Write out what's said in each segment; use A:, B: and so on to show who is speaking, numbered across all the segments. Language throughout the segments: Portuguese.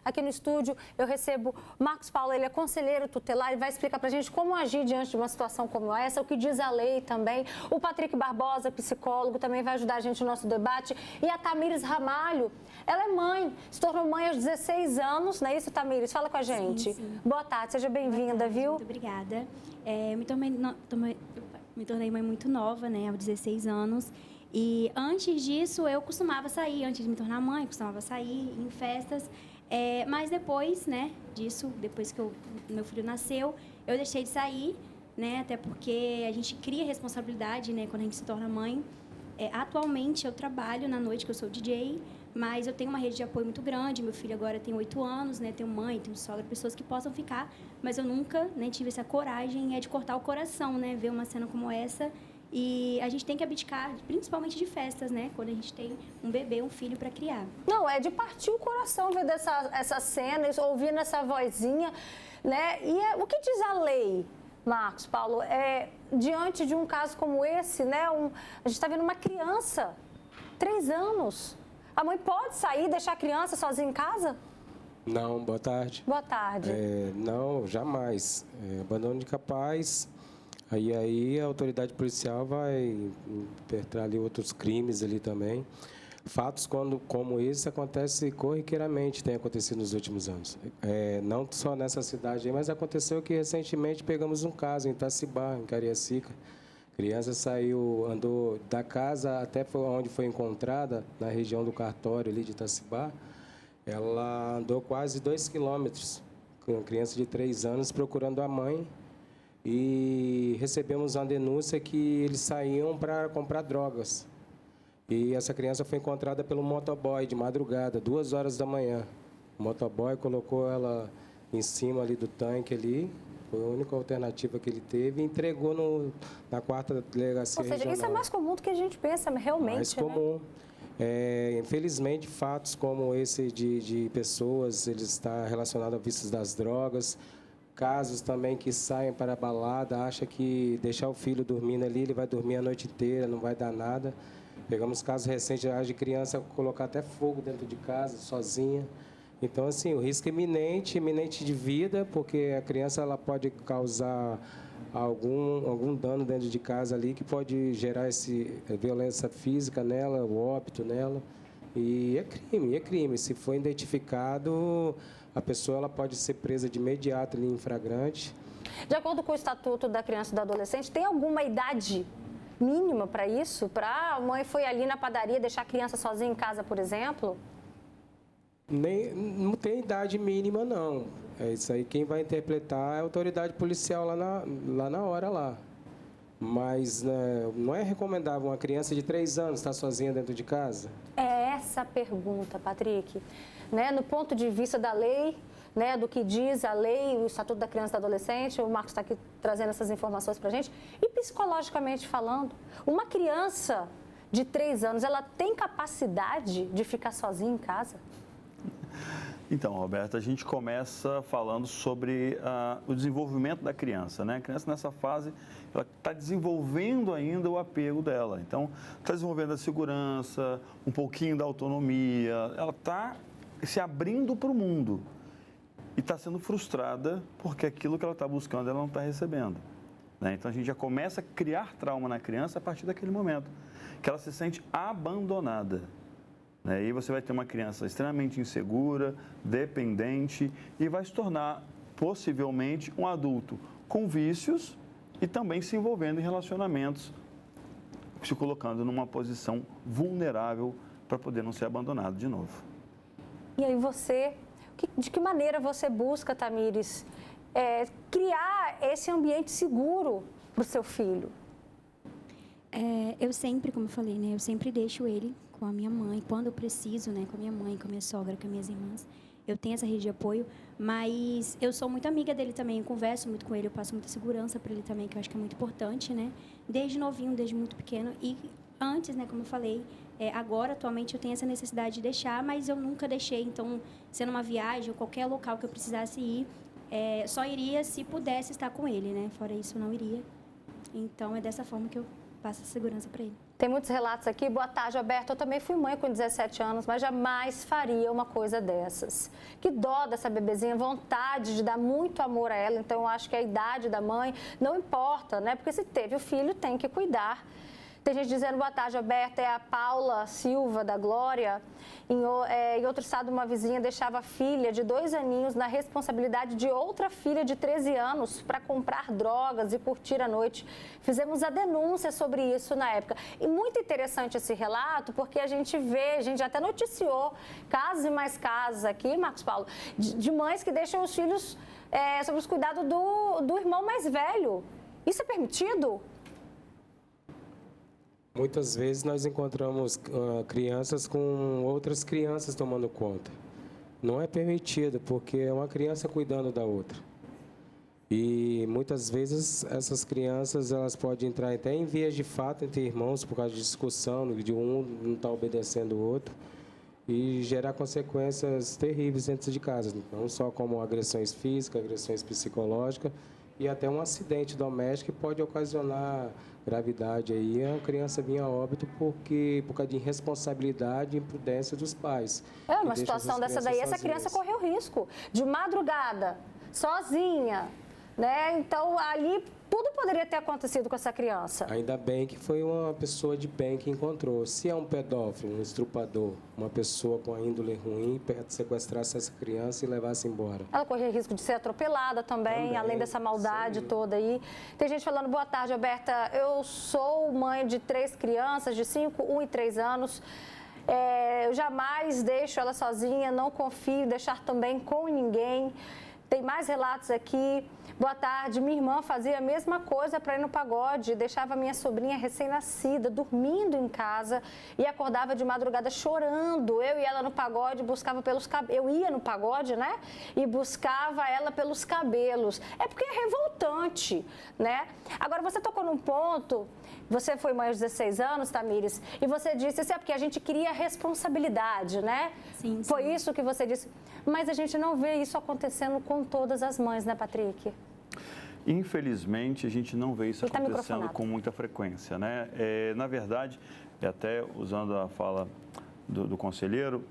A: Aqui no estúdio eu recebo Marcos Paulo, ele é conselheiro tutelar e vai explicar pra gente como agir diante de uma situação como essa, o que diz a lei também. O Patrick Barbosa, psicólogo, também vai ajudar a gente no nosso debate. E a Tamires Ramalho, ela é mãe, se tornou mãe aos 16 anos, não é isso, Tamires? Fala com a gente.
B: Sim.
A: Boa tarde, seja bem-vinda, viu?
B: Muito obrigada. Me tornei mãe muito nova, né, aos 16 anos. E antes disso, eu costumava sair, antes de me tornar mãe, costumava sair em festas. Mas depois, né, disso, depois que meu filho nasceu, eu deixei de sair, né, até porque a gente cria responsabilidade, né, quando a gente se torna mãe. Atualmente, eu trabalho na noite, que eu sou DJ, mas eu tenho uma rede de apoio muito grande. Meu filho agora tem 8 anos, né, tenho mãe, tenho sogra, pessoas que possam ficar, mas eu nunca, né, tive essa coragem de cortar o coração, né, ver uma cena como essa. E a gente tem que abdicar, principalmente de festas, né? Quando a gente tem um bebê, um filho para criar.
A: Não, é de partir o coração ver essa cena, ouvindo essa vozinha, né? E o que diz a lei, Marcos Paulo? Diante de um caso como esse, né? A gente está vendo uma criança, 3 anos. A mãe pode sair e deixar a criança sozinha em casa?
C: Não, boa tarde.
A: Boa tarde.
C: Não, jamais. Abandono de capaz. Aí a autoridade policial vai perpetrar ali outros crimes ali também. Fatos como esse acontecem corriqueiramente, tem acontecido nos últimos anos. Não só nessa cidade aí, mas aconteceu que recentemente pegamos um caso em Itacibá, em Cariacica. A criança andou da casa até onde foi encontrada, na região do cartório ali de Itacibá. Ela andou quase 2 quilômetros, com uma criança de 3 anos procurando a mãe. E recebemos uma denúncia que eles saíam para comprar drogas. E essa criança foi encontrada pelo motoboy de madrugada, 2 horas da manhã. O motoboy colocou ela em cima ali do tanque ali, foi a única alternativa que ele teve, e entregou na 4ª delegacia regional.
A: Ou seja, isso é mais comum do que a gente pensa, realmente,
C: mais comum.
A: Né?
C: Infelizmente, fatos como esse de pessoas, eles estão relacionados a vícios das drogas. Casos também que saem para a balada, acha que deixar o filho dormindo ali, ele vai dormir a noite inteira, não vai dar nada. Pegamos casos recentes de criança colocar até fogo dentro de casa, sozinha. Então, assim, o risco é iminente de vida, porque a criança ela pode causar algum dano dentro de casa ali, que pode gerar violência física nela, o óbito nela. E é crime. Se for identificado, a pessoa ela pode ser presa de imediato ali em flagrante.
A: De acordo com o Estatuto da Criança e do Adolescente, tem alguma idade mínima para isso? A mãe foi ali na padaria deixar a criança sozinha em casa, por exemplo?
C: Não tem idade mínima, não. Isso aí quem vai interpretar é a autoridade policial lá na hora lá. Mas não é recomendável uma criança de 3 anos estar sozinha dentro de casa?
A: É essa a pergunta, Patrick. Né? No ponto de vista da lei, né, do que diz a lei, o Estatuto da Criança e do Adolescente, o Marcos está aqui trazendo essas informações para a gente. E psicologicamente falando, uma criança de 3 anos, ela tem capacidade de ficar sozinha em casa?
D: Então, Roberta, a gente começa falando sobre o desenvolvimento da criança, né? A criança nessa fase, ela está desenvolvendo ainda o apego dela. Então, está desenvolvendo a segurança, um pouquinho da autonomia, ela está se abrindo para o mundo e está sendo frustrada porque aquilo que ela está buscando ela não está recebendo, né? Então, a gente já começa a criar trauma na criança a partir daquele momento, que ela se sente abandonada. E aí você vai ter uma criança extremamente insegura, dependente e vai se tornar, possivelmente, um adulto com vícios e também se envolvendo em relacionamentos, se colocando numa posição vulnerável para poder não ser abandonado de novo.
A: E aí de que maneira você busca, Tamires, criar esse ambiente seguro para o seu filho?
B: Eu sempre, como eu falei, né, eu sempre deixo ele com a minha mãe, quando eu preciso, né, com a minha mãe, com a minha sogra, com as minhas irmãs. Eu tenho essa rede de apoio, mas eu sou muito amiga dele também, eu converso muito com ele, eu passo muita segurança para ele também, que eu acho que é muito importante, né? Desde novinho, desde muito pequeno. E antes, né, como eu falei, agora, atualmente, eu tenho essa necessidade de deixar, mas eu nunca deixei. Então, sendo uma viagem ou qualquer local que eu precisasse ir, só iria se pudesse estar com ele, né? Fora isso, eu não iria. Então, é dessa forma que eu passo a segurança para ele.
A: Tem muitos relatos aqui. Boa tarde, Alberto. Eu também fui mãe com 17 anos, mas jamais faria uma coisa dessas. Que dó dessa bebezinha, vontade de dar muito amor a ela. Então, eu acho que a idade da mãe não importa, né? Porque se teve o filho, tem que cuidar. Tem gente dizendo, boa tarde, Alberto, é a Paula Silva, da Glória. Em outro estado, uma vizinha deixava a filha de 2 aninhos na responsabilidade de outra filha de 13 anos para comprar drogas e curtir a noite. Fizemos a denúncia sobre isso na época. E muito interessante esse relato, porque a gente até noticiou casos e mais casos aqui, Marcos Paulo, de mães que deixam os filhos sob os cuidados do irmão mais velho. Isso é permitido?
C: Muitas vezes nós encontramos crianças com outras crianças tomando conta. Não é permitido, porque é uma criança cuidando da outra. E muitas vezes essas crianças elas podem entrar até em vias de fato entre irmãos por causa de discussão, de um não estar obedecendo o outro, e gerar consequências terríveis dentro de casa, não só como agressões físicas, agressões psicológicas e até um acidente doméstico que pode ocasionar gravidade aí, a criança vinha a óbito por causa de irresponsabilidade e imprudência dos pais.
A: Uma situação dessa daí, essa criança correu risco de madrugada, sozinha, né? Então, ali, tudo poderia ter acontecido com essa criança.
C: Ainda bem que foi uma pessoa de bem que encontrou. Se é um pedófilo, um estrupador, uma pessoa com a índole ruim, sequestrasse essa criança e levasse embora.
A: Ela corria risco de ser atropelada também, além dessa maldade toda aí. Tem gente falando, boa tarde, Alberta. Eu sou mãe de 3 crianças, de 5, 1 e 3 anos. Eu jamais deixo ela sozinha, não confio em deixar também com ninguém. Tem mais relatos aqui. Boa tarde, minha irmã fazia a mesma coisa para ir no pagode, deixava minha sobrinha recém-nascida dormindo em casa e acordava de madrugada chorando. Eu e ela no pagode, buscava pelos cabelos. Eu ia no pagode, né? E buscava ela pelos cabelos. É porque é revoltante, né? Agora, você tocou num ponto, você foi mãe aos 16 anos, Tamires, e você disse, é porque a gente queria responsabilidade, né?
B: Sim, sim.
A: Foi isso que você disse. Mas a gente não vê isso acontecendo com todas as mães, né, Patrick?
D: Infelizmente, a gente não vê isso acontecendo com muita frequência, né? Na verdade, até usando a fala do conselheiro,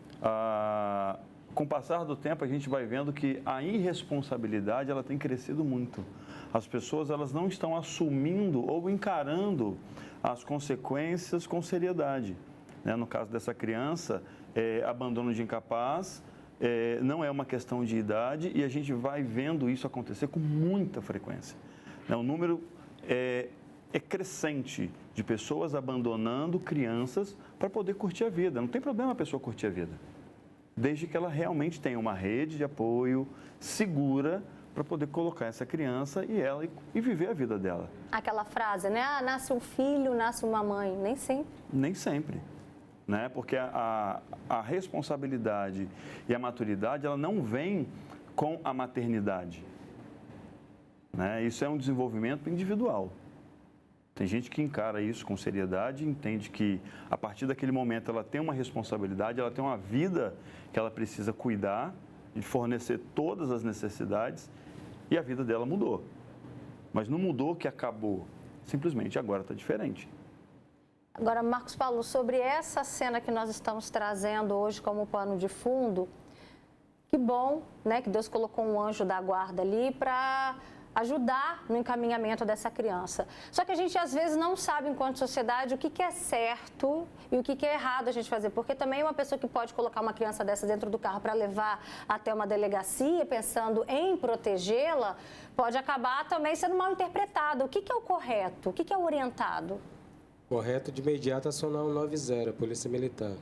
D: com o passar do tempo, a gente vai vendo que a irresponsabilidade ela tem crescido muito. As pessoas elas não estão assumindo ou encarando as consequências com seriedade. Né? No caso dessa criança, abandono de incapaz, não é uma questão de idade e a gente vai vendo isso acontecer com muita frequência. O número é crescente de pessoas abandonando crianças para poder curtir a vida. Não tem problema a pessoa curtir a vida, desde que ela realmente tenha uma rede de apoio segura para poder colocar essa criança e viver a vida dela.
A: Aquela frase, né? Nasce um filho, nasce uma mãe. Nem sempre. Nem sempre.
D: Né? Porque a responsabilidade e a maturidade, ela não vem com a maternidade. Né? Isso é um desenvolvimento individual. Tem gente que encara isso com seriedade, entende que a partir daquele momento ela tem uma responsabilidade, ela tem uma vida que ela precisa cuidar e fornecer todas as necessidades e a vida dela mudou. Mas não mudou que acabou, simplesmente agora está diferente.
A: Agora, Marcos Paulo, sobre essa cena que nós estamos trazendo hoje como pano de fundo, que bom, né, que Deus colocou um anjo da guarda ali para ajudar no encaminhamento dessa criança. Só que a gente, às vezes, não sabe, enquanto sociedade, o que é certo e o que é errado a gente fazer. Porque também uma pessoa que pode colocar uma criança dessa dentro do carro para levar até uma delegacia, pensando em protegê-la, pode acabar também sendo mal interpretada. O que é o correto? O que é o orientado?
C: Correto de imediato acionar o 90, a Polícia Militar.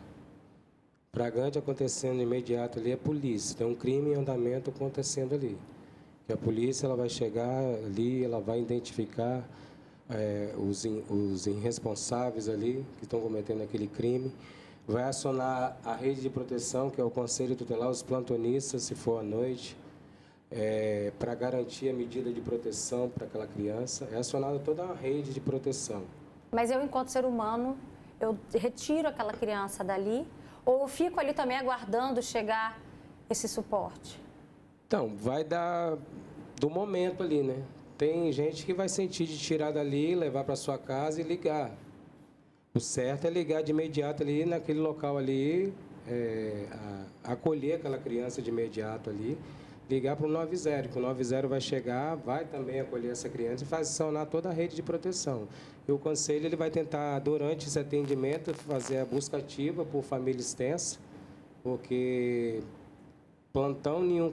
C: Fragante acontecendo imediato ali é polícia. Tem um crime em andamento acontecendo ali. Que a polícia ela vai chegar ali, ela vai identificar os irresponsáveis ali que estão cometendo aquele crime. Vai acionar a rede de proteção, que é o Conselho Tutelar, os plantonistas, se for à noite, para garantir a medida de proteção para aquela criança. É acionada toda a rede de proteção.
A: Mas eu, enquanto ser humano, eu retiro aquela criança dali ou eu fico ali também aguardando chegar esse suporte?
C: Então, vai dar do momento ali, né? Tem gente que vai sentir de tirar dali, levar para sua casa e ligar. O certo é ligar de imediato ali naquele local ali, acolher aquela criança de imediato ali, ligar para o 90, que o 90 vai chegar, vai também acolher essa criança e vai acionar toda a rede de proteção. E o conselho ele vai tentar, durante esse atendimento, fazer a busca ativa por família extensa, porque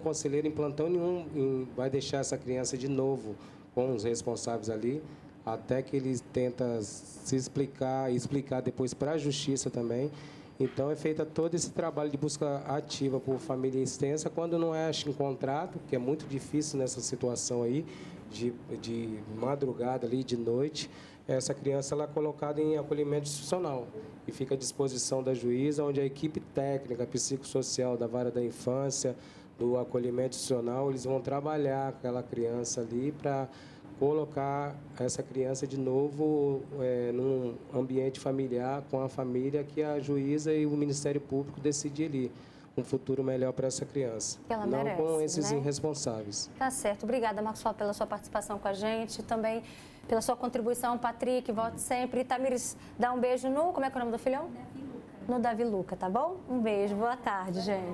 C: conselheiro em plantão nenhum vai deixar essa criança de novo com os responsáveis ali, até que eles tentam se explicar e explicar depois para a justiça também. Então, é feito todo esse trabalho de busca ativa por família extensa, quando não é encontrado, que é muito difícil nessa situação aí, de madrugada ali, de noite, essa criança ela é colocada em acolhimento institucional e fica à disposição da juíza, onde a equipe técnica, psicossocial da vara da infância, do acolhimento institucional, eles vão trabalhar aquela criança ali para colocar essa criança de novo num ambiente familiar, com a família, que a juíza e o Ministério Público decidem ali um futuro melhor para essa criança.
A: Que ela
C: não
A: merece,
C: com esses
A: né?
C: irresponsáveis.
A: Tá certo. Obrigada, Marcos Paulo, pela sua participação com a gente, também pela sua contribuição. Patrick, volte sempre. Tamires, dá um beijo no... Como é que é o nome do filhão? Davi Luca. No Davi Luca, tá bom? Um beijo. Boa tarde, gente.